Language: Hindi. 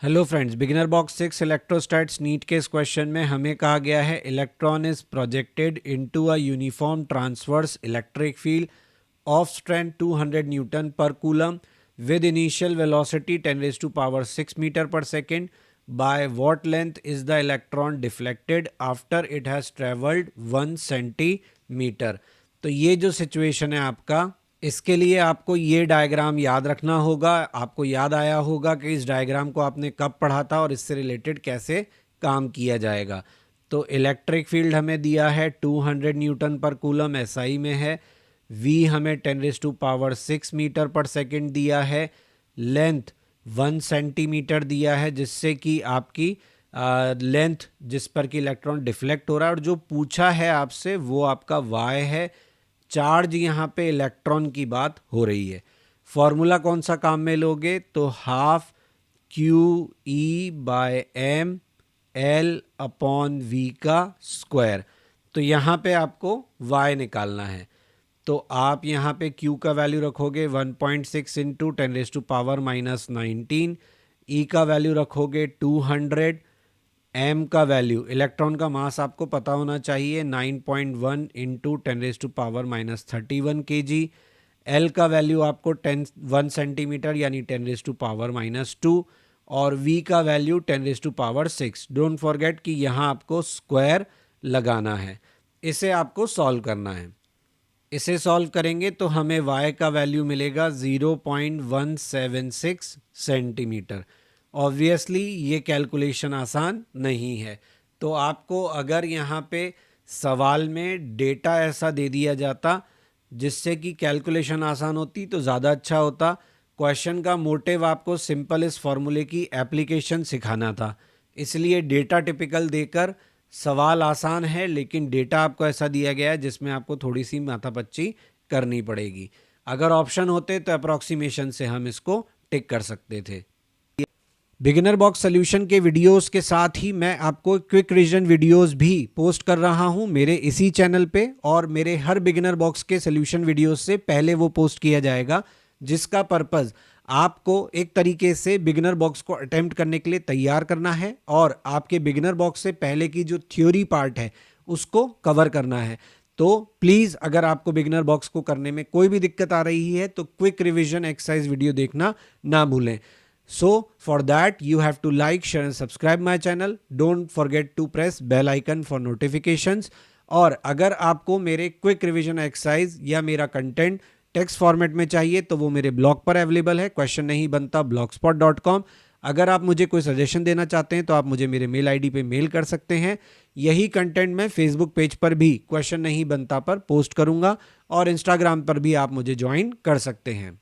Hello friends, beginner box 6 electrostatics NEET के इस क्वेश्चन में हमें कहा गया है electron is projected into a uniform transverse electric field of strength 200 newton per coulomb with initial velocity 10⁻⁶ metre per second. By what length is the electron deflected after it has travelled 1 centimetre. तो ये जो सिचुएशन है आपका, इसके लिए आपको ये डायग्राम याद रखना होगा. आपको याद आया होगा कि इस डायग्राम को आपने कब पढ़ा था और इससे रिलेटेड कैसे काम किया जाएगा. तो इलेक्ट्रिक फील्ड हमें दिया है 200 न्यूटन पर कूलम एसआई में है. वी हमें 10⁻⁶ मीटर पर सेकेंड दिया है. लेंथ 1 सेंटीमीटर दिया है, जिससे कि आपकी लेंथ जिस पर कि इलेक्ट्रॉन डिफ्लेक्ट हो रहा है, और जो पूछा है आपसे वो आपका वाई है. चार्ज यहाँ पे इलेक्ट्रॉन की बात हो रही है. फॉर्मूला कौन सा काम में लोगे? तो हाफ QE/m L/v का स्क्वायर. तो यहाँ पे आपको y निकालना है. तो आप यहाँ पे Q का वैल्यू रखोगे 1.6 इंटू 10⁻⁻19. E का वैल्यू रखोगे 200. m का वैल्यू, इलेक्ट्रॉन का मास आपको पता होना चाहिए, 9.1 इंटू 10⁻31 kg. L का वैल्यू आपको 1 सेंटीमीटर यानी 10⁻⁻2 और V का वैल्यू 10⁻6. डोंट फॉरगेट कि यहाँ आपको स्क्वायर लगाना है. इसे आपको सॉल्व करना है. इसे सॉल्व करेंगे तो हमें Y का वैल्यू मिलेगा 0.176 सेंटीमीटर. ऑब्वियसली ये कैलकुलेशन आसान नहीं है. तो आपको अगर यहाँ पे सवाल में डेटा ऐसा दे दिया जाता जिससे कि कैलकुलेशन आसान होती तो ज़्यादा अच्छा होता. क्वेश्चन का मोटिव आपको सिंपल इस फॉर्मूले की एप्लीकेशन सिखाना था, इसलिए डेटा टिपिकल देकर सवाल आसान है, लेकिन डेटा आपको ऐसा दिया गया है जिसमें आपको थोड़ी सी माथापच्ची करनी पड़ेगी. अगर ऑप्शन होते तो अप्रॉक्सीमेशन से हम इसको टिक कर सकते थे. बिगिनर बॉक्स सॉल्यूशन के वीडियोस के साथ ही मैं आपको क्विक रिवीजन वीडियोस भी पोस्ट कर रहा हूं मेरे इसी चैनल पे, और मेरे हर बिगिनर बॉक्स के सॉल्यूशन वीडियोस से पहले वो पोस्ट किया जाएगा, जिसका पर्पस आपको एक तरीके से बिगिनर बॉक्स को अटेम्प्ट करने के लिए तैयार करना है और आपके बिगिनर बॉक्स से पहले की जो थ्योरी पार्ट है उसको कवर करना है. तो प्लीज़ अगर आपको बिगिनर बॉक्स को करने में कोई भी दिक्कत आ रही है तो क्विक रिवीजन एक्सरसाइज वीडियो देखना ना भूलें. So for that you have to like, share and subscribe my channel. Don't forget to press bell icon for notifications. और अगर आपको मेरे क्विक रिवीजन एक्सरसाइज या मेरा कंटेंट टेक्स्ट फॉर्मेट में चाहिए तो वो मेरे ब्लॉग पर अवेलेबल है, क्वेश्चन नहीं बनता blogspot.com. अगर आप मुझे कोई सजेशन देना चाहते हैं तो आप मुझे मेरे मेल आईडी पे मेल कर सकते हैं. यही कंटेंट मैं फेसबुक पेज पर भी क्वेश्चन नहीं बनता पर पोस्ट करूंगा और इंस्टाग्राम पर भी आप मुझे ज्वाइन कर सकते हैं.